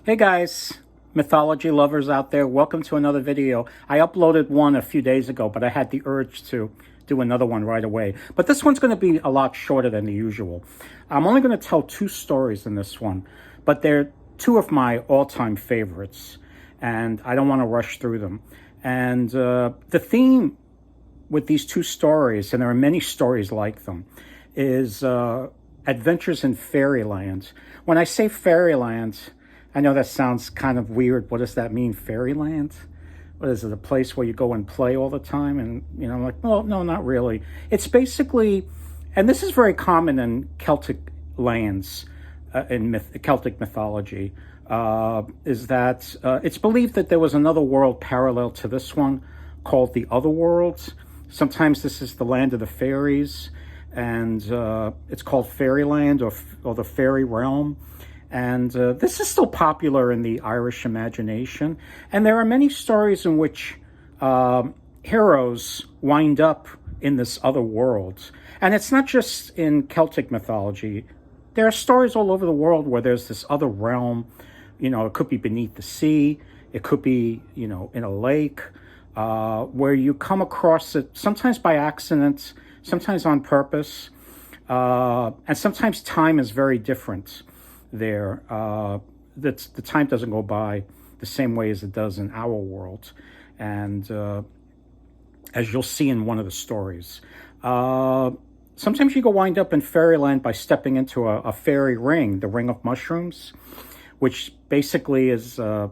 Hey guys, mythology lovers out there, welcome to another video. I uploaded one a few days ago, but I had the urge to do another one right away. But this one's going to be a lot shorter than the usual. I'm only going to tell two stories in this one, but they're two of my all-time favorites, and I don't want to rush through them. And the theme with these two stories, and there are many stories like them, is adventures in Fairyland. When I say Fairyland, I know that sounds kind of weird. What does that mean, Fairyland? What is it, a place where you go and play all the time? And, I'm like, well, no, not really. It's basically, and this is very common in Celtic lands, Celtic mythology, is that it's believed that there was another world parallel to this one called the Other Worlds. Sometimes this is the land of the fairies, and it's called Fairyland or the fairy realm. And this is still popular in the Irish imagination. And there are many stories in which heroes wind up in this other world. And it's not just in Celtic mythology. There are stories all over the world where there's this other realm. It could be beneath the sea. It could be, in a lake, where you come across it sometimes by accident, sometimes on purpose. And sometimes time is very different there. The time doesn't go by the same way as it does in our world, and as you'll see in one of the stories, sometimes you go wind up in Fairyland by stepping into a fairy ring, the ring of mushrooms, which basically is the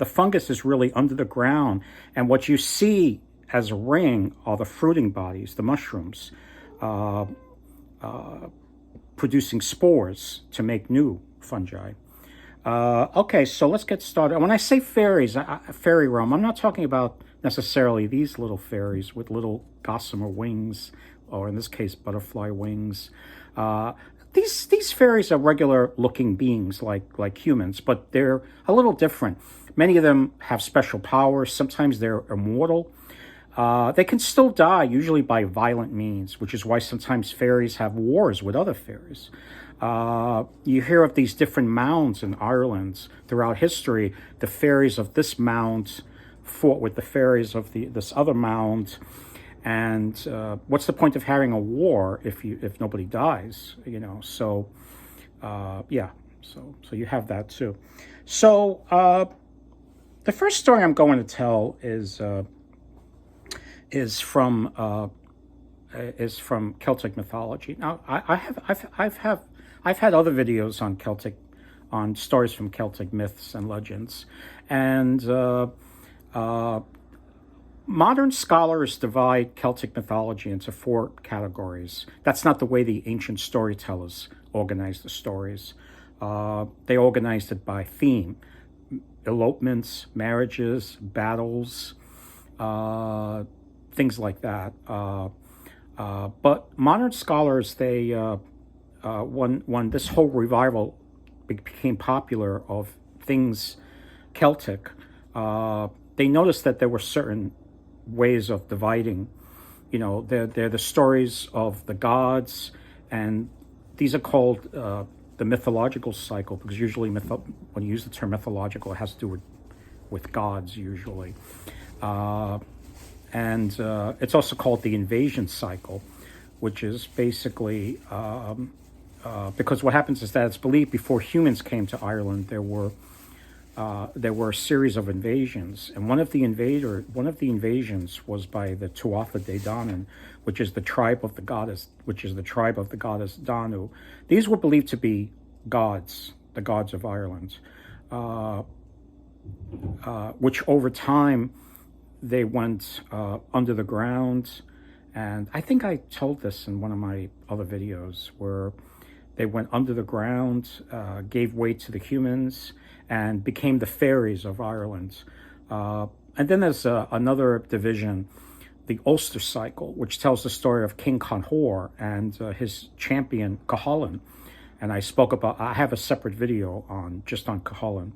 fungus is really under the ground, and what you see as a ring are the fruiting bodies, the mushrooms, producing spores to make new fungi. Okay, so let's get started. When I say fairies, fairy realm, I'm not talking about necessarily these little fairies with little gossamer wings, or in this case, butterfly wings. These fairies are regular-looking beings like humans, but they're a little different. Many of them have special powers. Sometimes they're immortal. They can still die, usually by violent means, which is why sometimes fairies have wars with other fairies. You hear of these different mounds in Ireland throughout history. The fairies of this mound fought with the fairies of this other mound. And what's the point of having a war if nobody dies? So yeah, so you have that too. So the first story I'm going to tell is from Celtic mythology. Now, I've had other videos on stories from Celtic myths and legends, and modern scholars divide Celtic mythology into four categories. That's not the way the ancient storytellers organized the stories. They organized it by theme: elopements, marriages, battles, things like that. But modern scholars, when this whole revival became popular of things Celtic, they noticed that there were certain ways of dividing. They're the stories of the gods, and these are called the mythological cycle, because usually when you use the term mythological, it has to do with gods usually. And it's also called the invasion cycle, which is basically because what happens is that it's believed before humans came to Ireland, there were a series of invasions, and one of the invasions was by the Tuatha De Danann, which is the tribe of the goddess Danu. These were believed to be gods, the gods of Ireland, which over time they went under the ground. And I think I told this in one of my other videos, where they went under the ground, gave way to the humans, and became the fairies of Ireland. And then there's another division, the Ulster cycle, which tells the story of King Conhor and his champion Cuchulainn. And I have a separate video on Cuchulainn.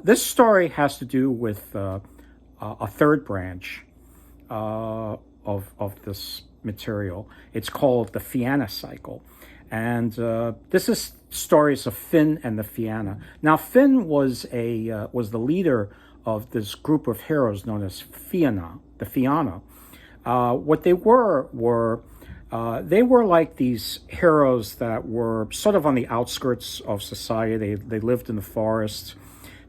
This story has to do with a third branch of this material. It's called the Fianna cycle. And this is stories of Finn and the Fianna. Now, Finn was the leader of this group of heroes known as Fianna, the Fianna. What they were they were like these heroes that were sort of on the outskirts of society. They lived in the forest.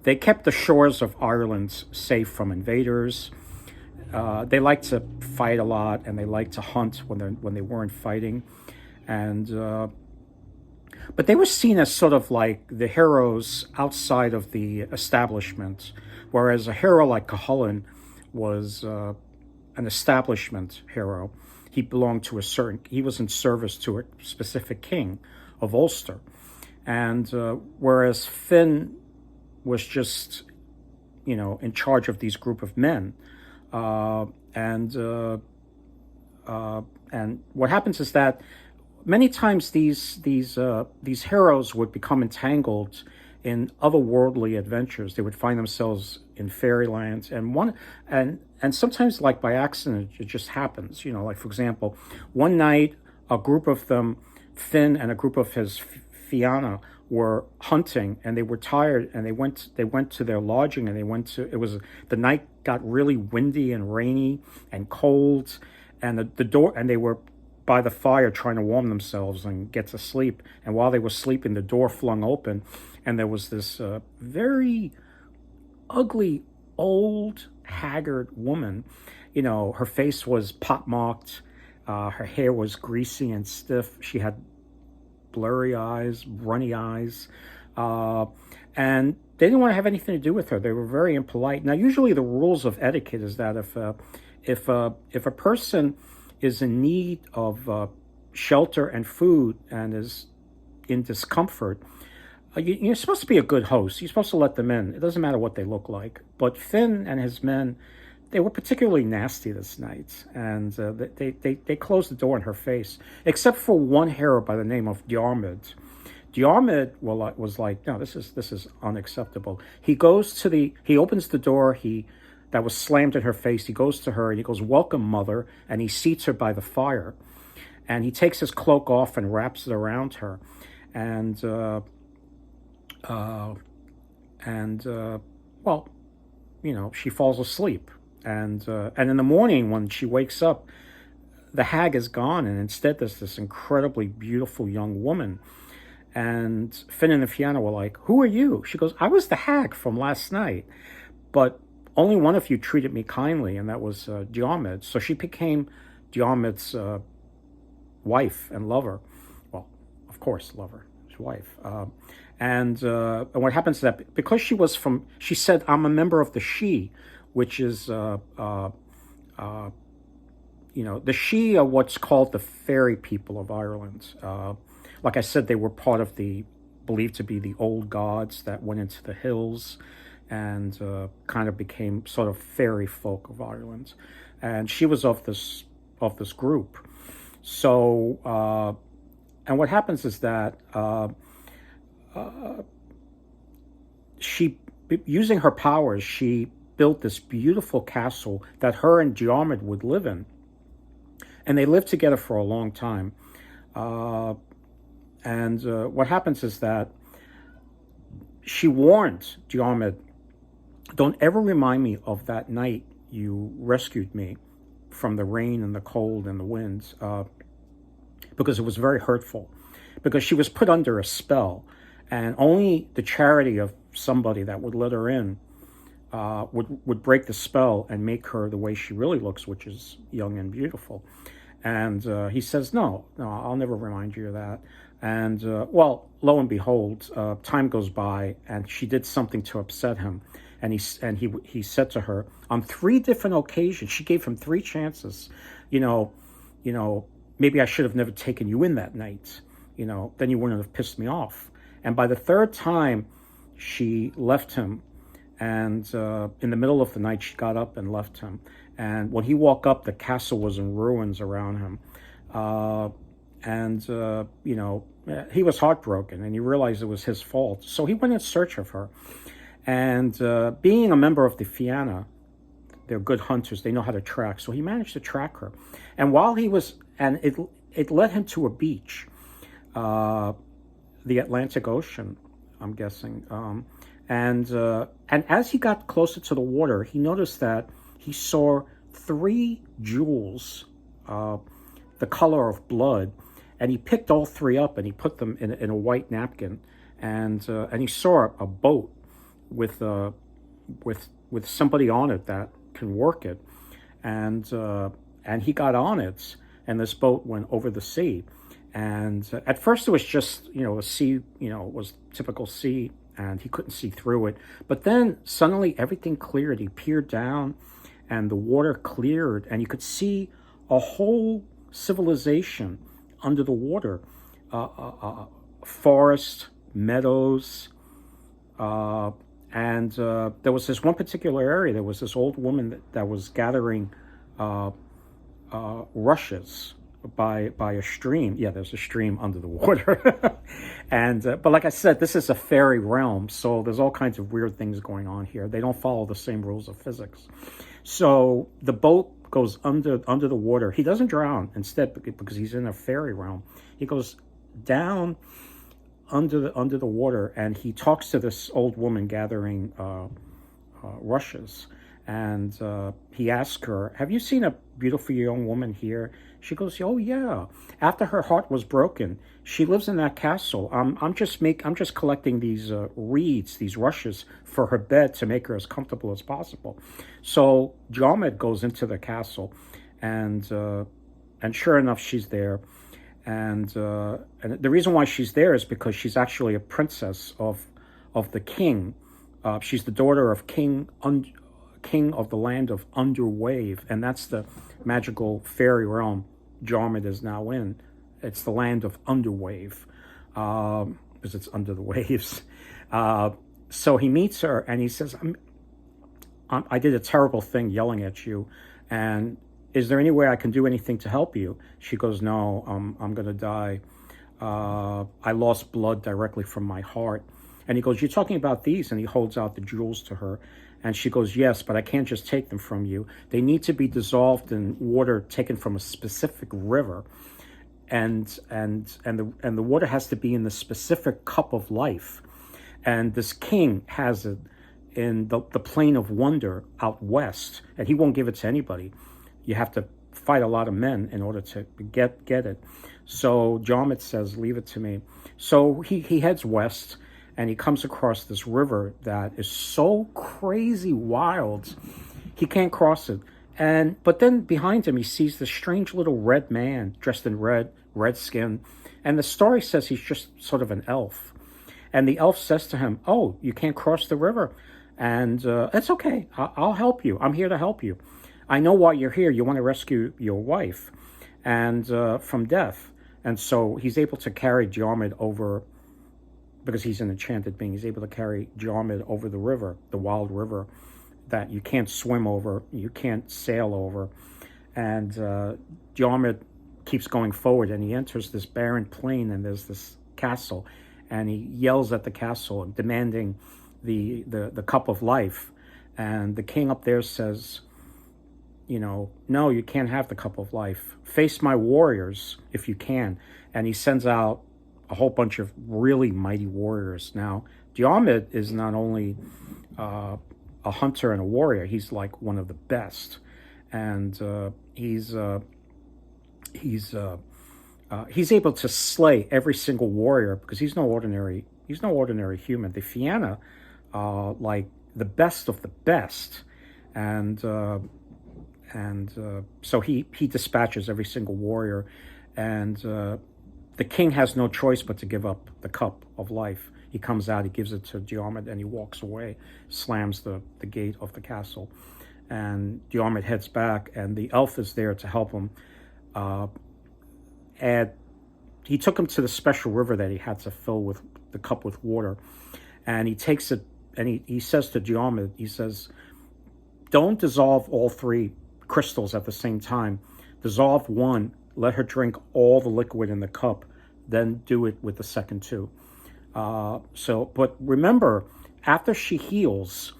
They kept the shores of Ireland safe from invaders. They liked to fight a lot, and they liked to hunt when they weren't fighting. And but they were seen as sort of like the heroes outside of the establishment, whereas a hero like Cuchulainn was an establishment hero. He belonged to he was in service to a specific king of Ulster. And whereas Finn was just, in charge of these group of men. And what happens is that many times these heroes would become entangled in otherworldly adventures. They would find themselves in Fairyland, and sometimes, like by accident, it just happens. Like, for example, one night a group of them, Finn and a group of his Fianna, were hunting, and they were tired, and they went to their lodging, and the night got really windy and rainy and cold, and the door, and they were by the fire trying to warm themselves and get to sleep. And while they were sleeping, the door flung open, and there was this very ugly, old, haggard woman. Her face was pockmarked, her hair was greasy and stiff. She had blurry eyes, runny eyes, and they didn't want to have anything to do with her. They were very impolite. Now, usually the rules of etiquette is that if a person is in need of shelter and food and is in discomfort, you're supposed to be a good host. You're supposed to let them in. It doesn't matter what they look like. But Finn and his men, they were particularly nasty this night, and they closed the door in her face, except for one hero by the name of Diarmuid. Diarmuid was like, no, this is unacceptable. He opens the door that was slammed in her face. He goes to her and he goes, "Welcome, mother," and he seats her by the fire, and he takes his cloak off and wraps it around her, and well, she falls asleep. And in the morning, when she wakes up, the hag is gone, and instead there's this incredibly beautiful young woman. And Finn and the Fianna were like, "Who are you?" She goes, "I was the hag from last night, but only one of you treated me kindly, and that was Diarmuid." So she became Diarmuid's wife and lover. Well, of course, lover, his wife. And what happens is that because she said, "I'm a member of the She," which is, the She are what's called the fairy people of Ireland. Like I said, they were part of believed to be the old gods that went into the hills and kind of became sort of fairy folk of Ireland. And she was of this group. So, and what happens is that she, using her powers, she built this beautiful castle that her and Diarmuid would live in. And they lived together for a long time. And what happens is that she warned Diarmuid, "Don't ever remind me of that night you rescued me from the rain and the cold and the winds," because it was very hurtful. Because she was put under a spell, and only the charity of somebody that would let her in would break the spell and make her the way she really looks, which is young and beautiful. And he says, no, I'll never remind you of that. And well, lo and behold, time goes by, and she did something to upset him. And he said to her on 3 different occasions, she gave him 3 chances, maybe I should have never taken you in that night. Then you wouldn't have pissed me off. And by the 3rd time, she left him. And in the middle of the night, she got up and left him. And when he woke up, the castle was in ruins around him. He was heartbroken, and he realized it was his fault. So he went in search of her. And being a member of the Fianna, they're good hunters. They know how to track. So he managed to track her. And while he was, and it led him to a beach. the Atlantic Ocean, I'm guessing. And as he got closer to the water, he noticed that he saw three jewels, uh, the color of blood, and he picked all three up and he put them in a white napkin, and he saw a boat with with somebody on it that can work it, and he got on it, and this boat went over the sea. And at first it was just, a sea, it was typical sea, and he couldn't see through it. But then suddenly everything cleared. He peered down, and the water cleared, and you could see a whole civilization under the water. Forest, meadows, and there was this one particular area. There was this old woman that was gathering rushes by a stream. Yeah, there's a stream under the water. And but like I said, this is a fairy realm, so there's all kinds of weird things going on here. They don't follow the same rules of physics. So the boat goes under the water. He doesn't drown, instead, because he's in a fairy realm. He goes down under the water, and he talks to this old woman gathering rushes. And he asks her, "Have you seen a beautiful young woman here?" She goes, "Oh yeah. After her heart was broken, she lives in that castle. I'm just collecting these reeds, these rushes for her bed to make her as comfortable as possible." So Diarmuid goes into the castle, and sure enough, she's there. And the reason why she's there is because she's actually a princess of the king. She's the daughter of king of the land of Underwave, and that's the magical fairy realm Diarmuid is now in. It's the land of Underwave, because it's under the waves. So he meets her, and he says, I did a terrible thing yelling at you, and is there any way I can do anything to help you?" She goes, "No, I'm going to die. I lost blood directly from my heart." And he goes, "You're talking about these?" And he holds out the jewels to her. And she goes, "Yes, but I can't just take them from you. They need to be dissolved in water taken from a specific river. And the water has to be in the specific cup of life. And this king has it in the plane of wonder out west, and he won't give it to anybody. You have to fight a lot of men in order to get it." So Diarmuid says, "Leave it to me." So he heads west, and he comes across this river that is so crazy wild, he can't cross it. But then behind him, he sees this strange little red man dressed in red skin. And the story says he's just sort of an elf. And the elf says to him, "Oh, you can't cross the river. And it's okay. I'll help you. I'm here to help you. I know why you're here. You want to rescue your wife and from death." And so he's able to carry Diarmuid over, because he's an enchanted being. He's able to carry Diarmuid over the river, the wild river that you can't swim over, you can't sail over. And Diarmuid keeps going forward, and he enters this barren plain, and there's this castle, and he yells at the castle, demanding the cup of life. And the king up there says, "No, you can't have the cup of life. Face my warriors if you can." And he sends out a whole bunch of really mighty warriors. Now, Diarmuid is not only a hunter and a warrior, he's like one of the best. And he's able to slay every single warrior, because he's no ordinary human. The Fianna, like the best of the best. And so he dispatches every single warrior, and the king has no choice but to give up the cup of life. He comes out, he gives it to Diarmuid, and he walks away, slams the gate of the castle. And Diarmuid heads back, and the elf is there to help him. And he took him to the special river that he had to fill with the cup with water. And he takes it, and he says to Diarmuid, he says, "Don't dissolve all three crystals at the same time. Dissolve one, let her drink all the liquid in the cup, then do it with the second two." But remember, after she heals,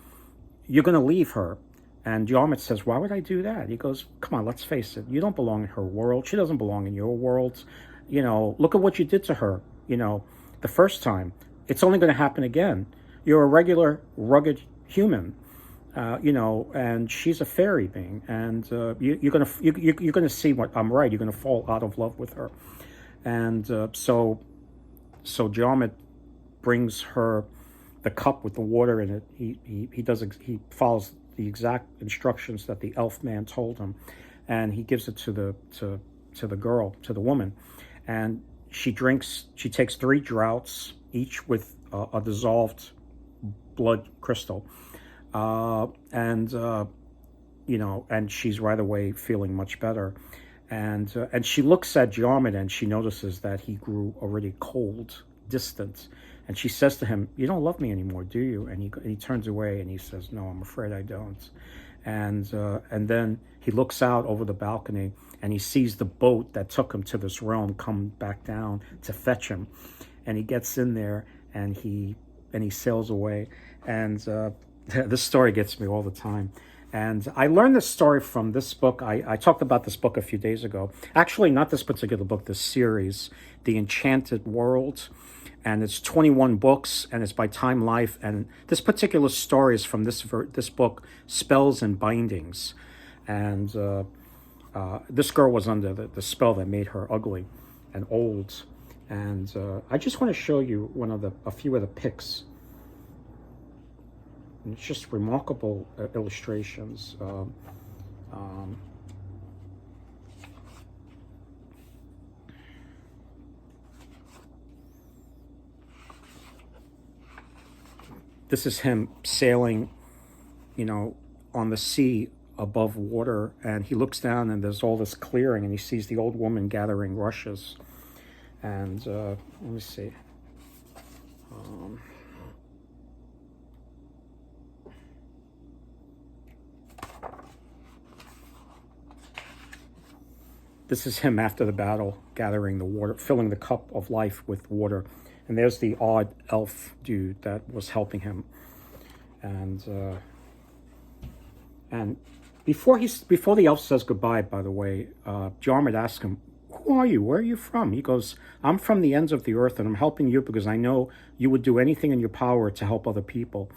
you're going to leave her. And Diarmuid says, "Why would I do that?" He goes, "Come on, let's face it. You don't belong in her world. She doesn't belong in your world. look at what you did to her, the first time. It's only going to happen again. You're a regular, rugged human, and she's a fairy being, and you're gonna see what I'm right. You're gonna fall out of love with her, and so Diarmuid brings her the cup with the water in it. He follows the exact instructions that the elf man told him, and he gives it to the girl, to the woman, and she drinks. She takes 3 draughts, each with a dissolved blood crystal, and she's right away feeling much better, and she looks at Diarmuid and she notices that he grew already cold, distant, and she says to him, "You don't love me anymore, do you?" And he turns away and he says, "No, I'm afraid I don't." And then he looks out over the balcony and he sees the boat that took him to this realm come back down to fetch him, and he gets in there and he sails away. And this story gets me all the time. And I learned this story from this book. I talked about this book a few days ago. Actually, not this particular book, this series, The Enchanted World. And it's 21 books, and it's by Time Life. And this particular story is from this book, Spells and Bindings. And this girl was under the spell that made her ugly and old. And I just want to show you a few of the pics. And it's just remarkable illustrations. This is him sailing, on the sea above water, and he looks down and there's all this clearing, and he sees the old woman gathering rushes. And let me see. This is him after the battle, gathering the water, filling the cup of life with water. And there's the odd elf dude that was helping him. And before the elf says goodbye, by the way, Diarmuid asks him, "Who are you? Where are you from?" He goes, "I'm from the ends of the earth, and I'm helping you because I know you would do anything in your power to help other people."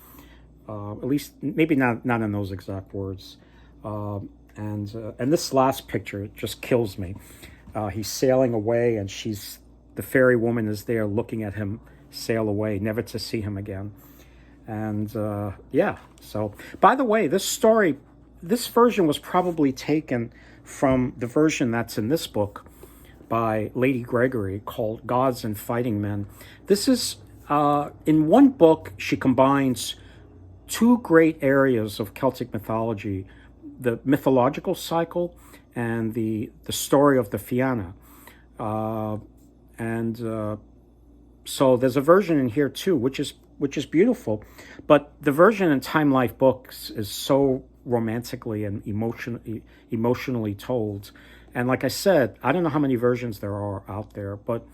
At least, maybe not in those exact words. And this last picture just kills me. He's sailing away, and the fairy woman is there looking at him sail away, never to see him again. And so, by the way, this version was probably taken from the version that's in this book by Lady Gregory called Gods and Fighting Men. This is, in one book, she combines 2 great areas of Celtic mythology, the mythological cycle and the story of the Fianna. So there's a version in here too, which is beautiful, but the version in Time Life books is so romantically and emotionally told. And like I said, I don't know how many versions there are out there, but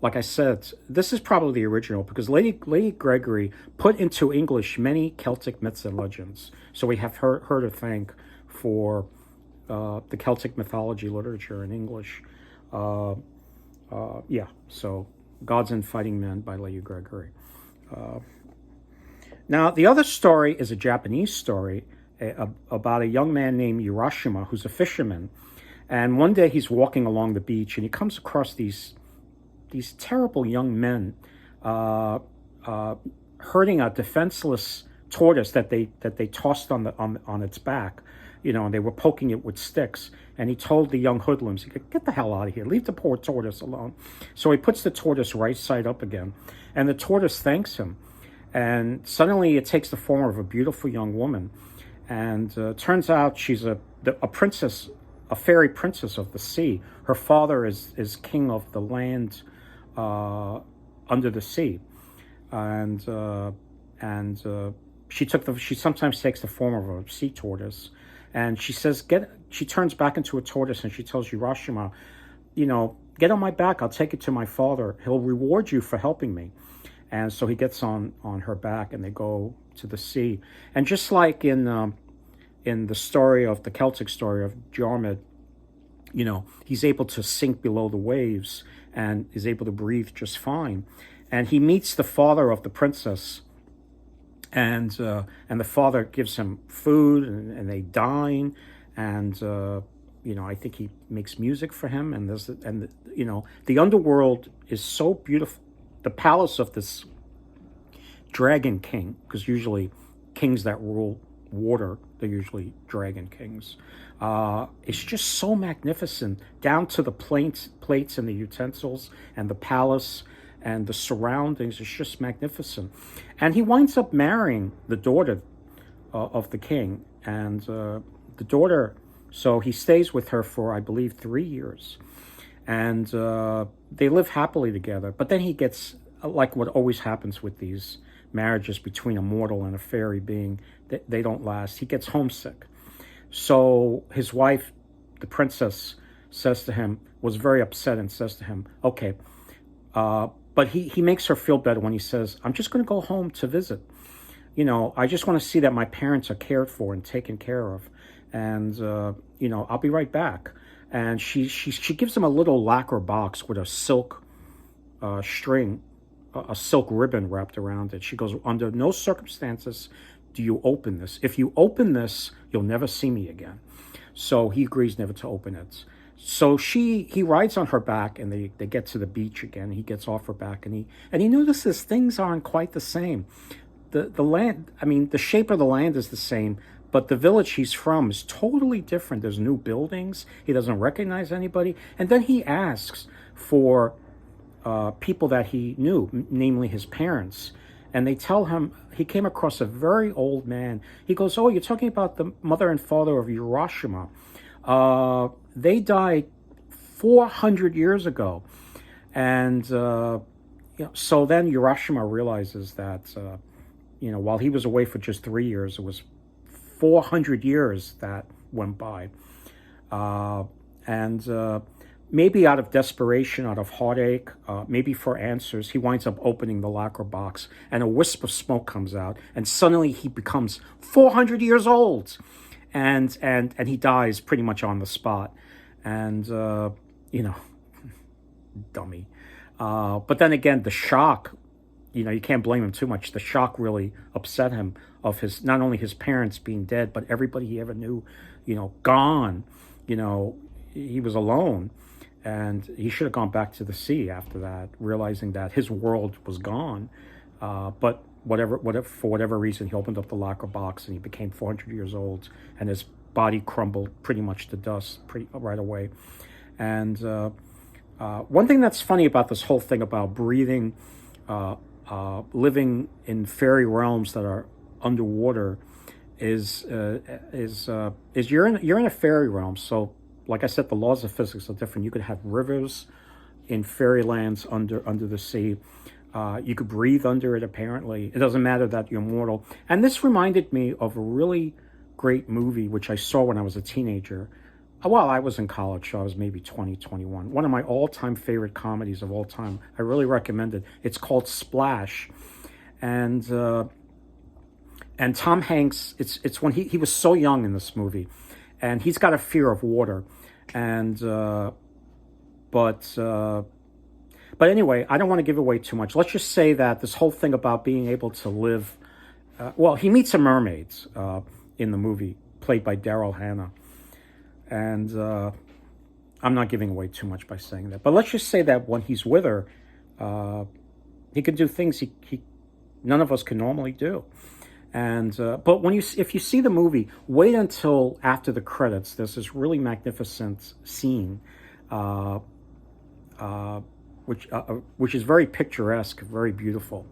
like I said, this is probably the original because Lady Gregory put into English many Celtic myths and legends. So we have her to thank for the Celtic mythology literature in English. So Gods and Fighting Men by Lady Gregory. Now, the other story is a Japanese story about a young man named Urashima who's a fisherman. And one day he's walking along the beach and he comes across these terrible young men hurting a defenseless tortoise that they tossed on its back, and they were poking it with sticks. And he told the young hoodlums, "Get the hell out of here, leave the poor tortoise alone." So he puts the tortoise right side up again, and the tortoise thanks him. And suddenly it takes the form of a beautiful young woman, and turns out she's a princess, a fairy princess of the sea. Her father is king of the land under the sea, and she sometimes takes the form of a sea tortoise. And she says, she turns back into a tortoise and she tells Urashima, "Get on my back, I'll take it to my father. He'll reward you for helping me." And so he gets on her back and they go to the sea. And just like in the story of the Celtic story of Diarmuid, he's able to sink below the waves and is able to breathe just fine. And he meets the father of the princess, and the father gives him food, and they dine, and I think he makes music for him, and the underworld is so beautiful. The palace of this dragon king, because usually kings that rule water, they're usually dragon kings. It's just so magnificent, down to the plates and the utensils and the palace and the surroundings. It's just magnificent. And he winds up marrying the daughter of the king, and the daughter. So he stays with her for, I believe, 3 years, and they live happily together. But then he gets, like what always happens with these marriages between a mortal and a fairy being, they don't last. He gets homesick. So his wife, the princess, was very upset and says to him, okay, but he makes her feel better when he says, I'm just going to go home to visit. I just want to see that my parents are cared for and taken care of. And, I'll be right back. And she gives him a little lacquer box with a silk string, a silk ribbon wrapped around it. She goes, under no circumstances do you open this. If you open this, you'll never see me again. So he agrees never to open it. So he rides on her back, and they get to the beach again. He gets off her back, and he notices things aren't quite the same. The land, the shape of the land is the same, but the village he's from is totally different. There's new buildings. He doesn't recognize anybody. And then he asks for people that he knew, namely his parents. And they tell him he came across a very old man. He goes, oh, you're talking about the mother and father of Urashima. They died 400 years ago. And so then Urashima realizes that, while he was away for just 3 years, it was 400 years that went by. Maybe out of desperation, out of heartache, maybe for answers, he winds up opening the lacquer box, and a wisp of smoke comes out, and suddenly he becomes 400 years old, and he dies pretty much on the spot. And dummy. But then again, the shock, you can't blame him too much. The shock really upset him of not only his parents being dead, but everybody he ever knew, gone. He was alone, and he should have gone back to the sea after that, realizing that his world was gone. But for whatever reason, he opened up the lacquer box, and he became 400 years old, and his body crumbled pretty much to dust right away. And one thing that's funny about this whole thing about breathing, living in fairy realms that are underwater, is you're in a fairy realm. So, like I said, the laws of physics are different. You could have rivers in fairylands under the sea. You could breathe under it, apparently. It doesn't matter that you're mortal. And this reminded me of a really great movie, which I saw when I was a teenager. Well, I was in college, so I was maybe 20, 21. One of my all-time favorite comedies of all time. I really recommend it. It's called Splash. And Tom Hanks, it's when he was so young in this movie, and he's got a fear of water. And but anyway, I don't want to give away too much. Let's just say that this whole thing about being able to live, he meets some mermaids in the movie, played by Daryl Hannah. And I'm not giving away too much by saying that. But let's just say that when he's with her, he can do things he none of us can normally do. And but if you see the movie, wait until after the credits. There's this really magnificent scene, which is very picturesque, very beautiful,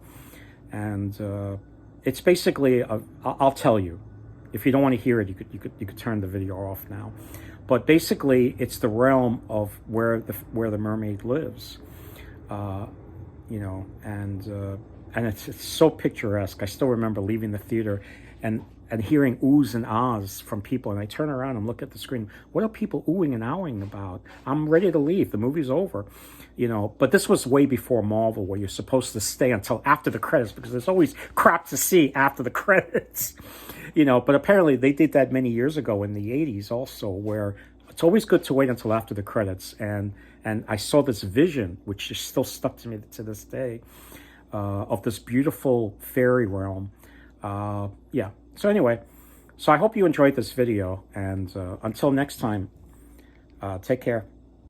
and it's basically I'll tell you. If you don't want to hear it, you could turn the video off now. But basically, it's the realm of where the mermaid lives, and it's so picturesque. I still remember leaving the theater and hearing oohs and ahs from people, and I turn around and look at the screen. What are people oohing and ahhing about? I'm ready to leave. The movie's over, But this was way before Marvel, where you're supposed to stay until after the credits, because there's always crap to see after the credits. But apparently they did that many years ago in the 80s also, where it's always good to wait until after the credits. And And I saw this vision, which is still stuck to me to this day, of this beautiful fairy realm. Yeah. So anyway, so I hope you enjoyed this video. And until next time, take care.